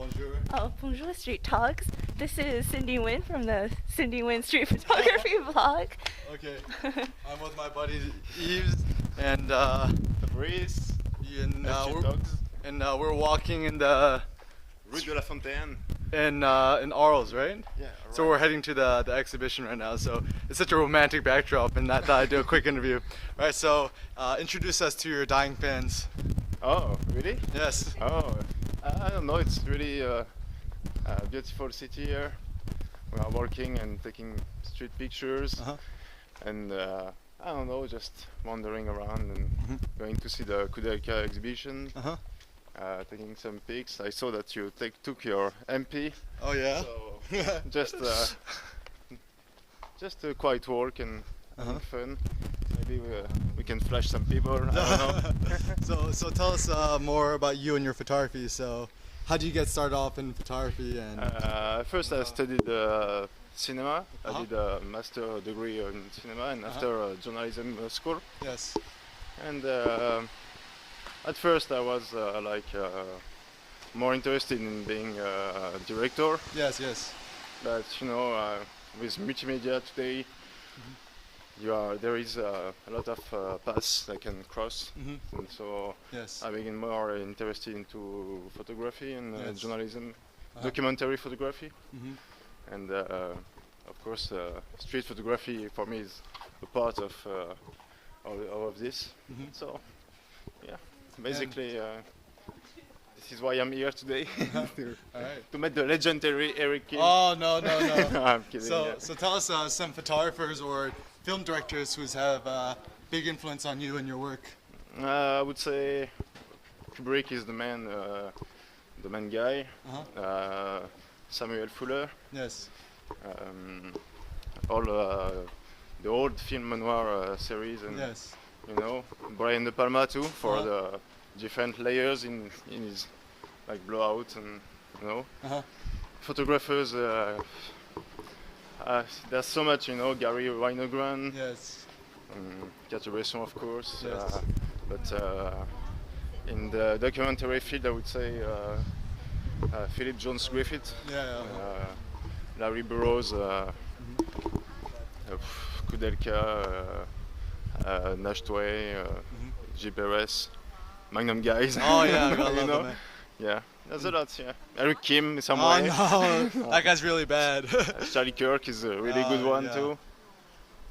Bonjour. Oh, bonjour, Street Talks. This is Cindy Nguyen from the Cindy Nguyen Street Photography vlog. Okay. I'm with my buddy Yves and Fabrice, and we're walking in the Rue de la Fontaine. in Arles, right? Yeah. So we're heading to the exhibition right now. So it's such a romantic backdrop, and I thought I'd do a quick interview. All right. So introduce us to your dying fans. Oh, really? Yes. Oh, I don't know. It's really a beautiful city here. We are working and taking street pictures, and I don't know, just wandering around and going to see the Kudelka exhibition. Taking some pics. I saw that you took your MP. Oh yeah. So just a quiet walk and fun. Maybe we can flash some people. I don't know. So tell us more about you and your photography. So how do you get started off in photography? And First I studied cinema. I did a master degree in cinema and after journalism school. yes. And at first I was more interested in being a director. Yes. But you know, with multimedia today, there is a lot of paths I can cross, and so Yes. I became more interested into photography and Yes. journalism, documentary photography, and of course street photography for me is a part of all of this. So yeah, basically this is why I'm here today. All right. To meet the legendary Eric Kim. Oh no. No, I'm kidding. yeah. So tell us some photographers or film directors who have big influence on you and your work. I would say Kubrick is the main guy. Samuel Fuller, Yes. all the old film noir series, and Yes. you know, Brian De Palma too, for the different layers in his like blowout, and you know, photographers. There's so much, you know, Gary Winogrand, Yes. Cartier-Bresson, of course, Yes. but in the documentary field, I would say Philip Jones Griffith, Yeah. Larry Burroughs, Kudelka, Nash Tway, G. Perez, Magnum guys. Oh yeah, I gotta you love know? them, man. Yeah, there's a lot. Yeah, Eric Kim Oh somewhere. no, that guy's really bad. Charlie Kirk is a really good one yeah. too.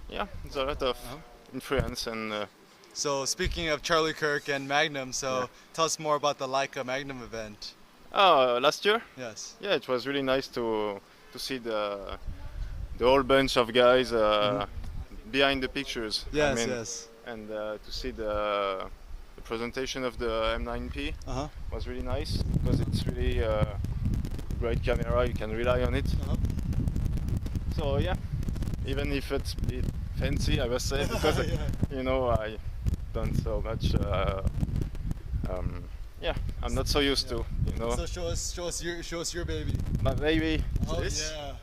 Yeah, there's a lot of influence and. So speaking of Charlie Kirk and Magnum, tell us more about the Leica Magnum event. Oh, last year? Yes. Yeah, it was really nice to see the whole bunch of guys behind the pictures. Yes. I mean, Yes. and to see the presentation of the M9P was really nice because it's really a great camera. You can rely on it. So yeah, even if it's a bit fancy, I must say, because you know I done so much. Yeah, I'm not so used to, you know. So show us your baby. My baby, Oh this, yeah.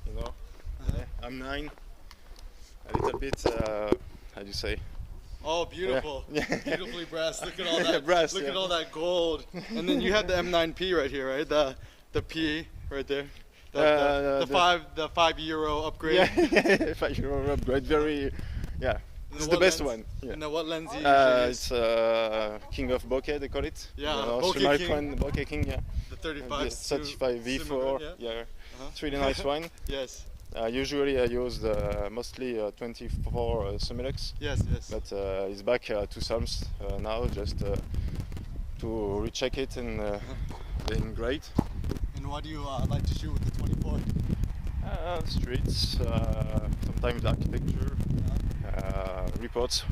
you know. Yeah, I'm 9. A little bit, how do you say? Oh, beautiful. Yeah. Beautifully brass. Look at all that. Brass, Look yeah. at all that gold. And then you have the M9P right here, right? The P right there. The €5 upgrade. Yeah, €5 upgrade. Very, yeah. It's the best one. Yeah. And then what lens do you use? It's King of Bokeh, they call it. Yeah, You know, Bokeh my King. friend, Bokeh King, yeah. The 35 The 35 V4, yeah. It's really nice one. Yes. Usually I use mostly 24 Summilux, Yes. but it's back to Sums now, just to recheck it and being great. And what do you like to shoot with the 24? Streets, sometimes architecture, reports.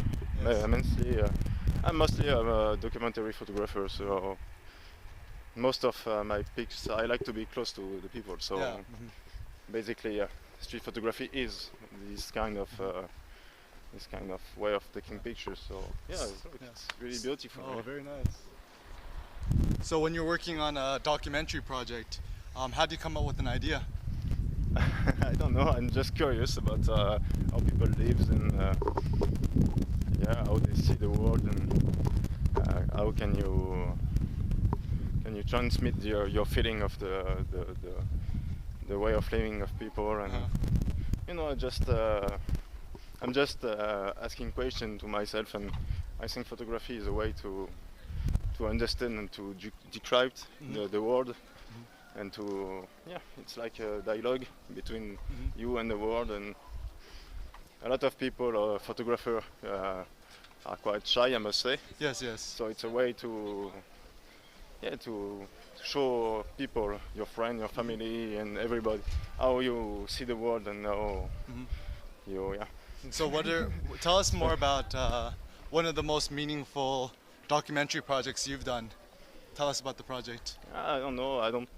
Mostly, I'm mostly a documentary photographer, so most of my pics I like to be close to the people. So basically, street photography is this kind of way of taking pictures. So yeah, it's really beautiful. Oh, very nice. So when you're working on a documentary project, how do you come up with an idea? I don't know. I'm just curious about how people live and how they see the world, and how can you and you transmit your feeling of the way of living of people, and you know, I'm just asking questions to myself, and I think photography is a way to understand and to decrypt the world, and it's like a dialogue between you and the world. And a lot of people, photographers, are quite shy, I must say. Yes, yes. So it's a way to show people, your friend, your family, and everybody, how you see the world and how you. So tell us more about one of the most meaningful documentary projects you've done. Tell us about the project. I don't know. I don't.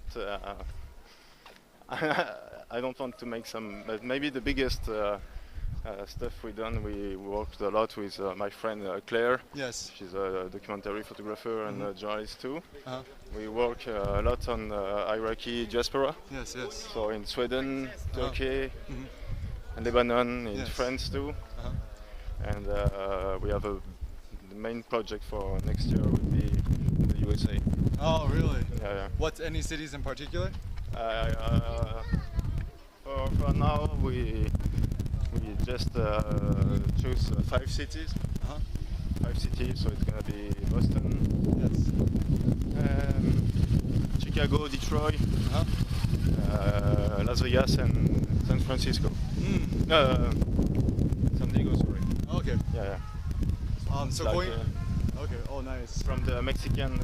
I don't want to make some. But maybe the biggest stuff we done. We worked a lot with my friend Claire. Yes. She's a documentary photographer and a journalist too. Uh-huh. We work a lot on Iraqi diaspora. Yes, yes. So in Sweden, Turkey, and Lebanon, in France too. And we have the main project for next year would be the USA. Oh, really? Yeah. What, any cities in particular? For now, we just choose 5 cities. 5 cities, so it's gonna be Boston, Chicago, Detroit, Las Vegas, and San Francisco. San Diego, sorry. Okay. Yeah. So Like, going. Okay. Oh, nice. from the Mexican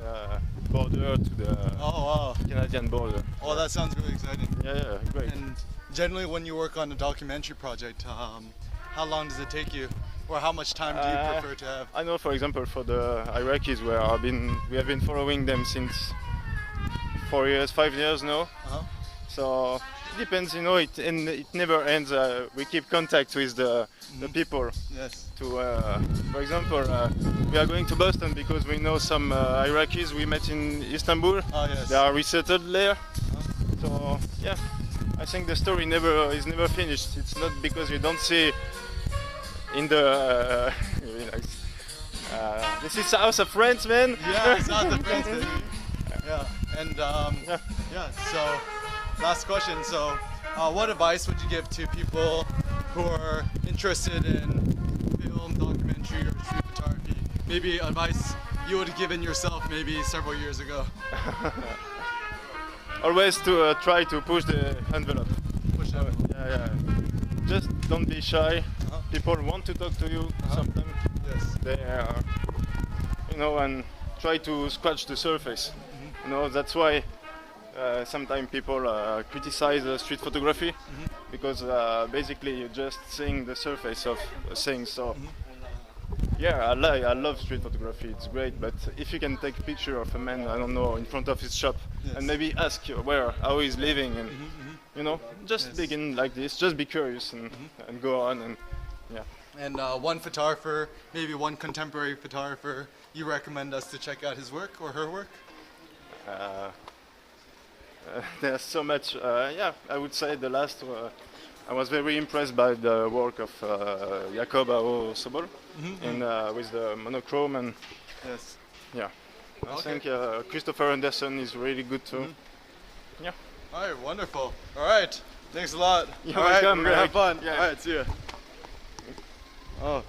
border to the Canadian border. Oh, that sounds really exciting. Yeah, great. And generally, when you work on a documentary project, how long does it take you, or how much time do you prefer to have? I know, for example, for the Iraqis, we have been following them since 4 years, 5 years now. So it depends, you know. It never ends. We keep contact with the people. Yes. For example, we are going to Boston because we know some Iraqis we met in Istanbul. Oh, yes. They are resettled there. So yeah, I think the story is never finished. It's not because you don't see in the really nice. This is House of Friends, man. Yeah, it's not the friends, baby. Yeah, and so last question. So, what advice would you give to people who are interested in film, documentary, or street photography? Maybe advice you would have given yourself maybe several years ago. Always to try to push the envelope. Push the envelope. Yeah. Just don't be shy. People want to talk to you sometimes. Yes. They are, you know, and try to scratch the surface. You know, that's why sometimes people criticize street photography because basically you're just seeing the surface of things. So yeah, I love street photography. It's great, but if you can take a picture of a man, I don't know, in front of his shop, and maybe ask how he's living, and you know, just begin like this. Just be curious and go on, and yeah. And one photographer, maybe one contemporary photographer, you recommend us to check out his work or her work? There's so much. I would say the last. I was very impressed by the work of Jacob Sobol with the monochrome, and yes. Yeah. I Okay. think Christopher Anderson is really good too. Yeah. All right, wonderful. All right, thanks a lot. You're All right, welcome, we're gonna have Eric. fun. Yeah. All right, see ya. Oh.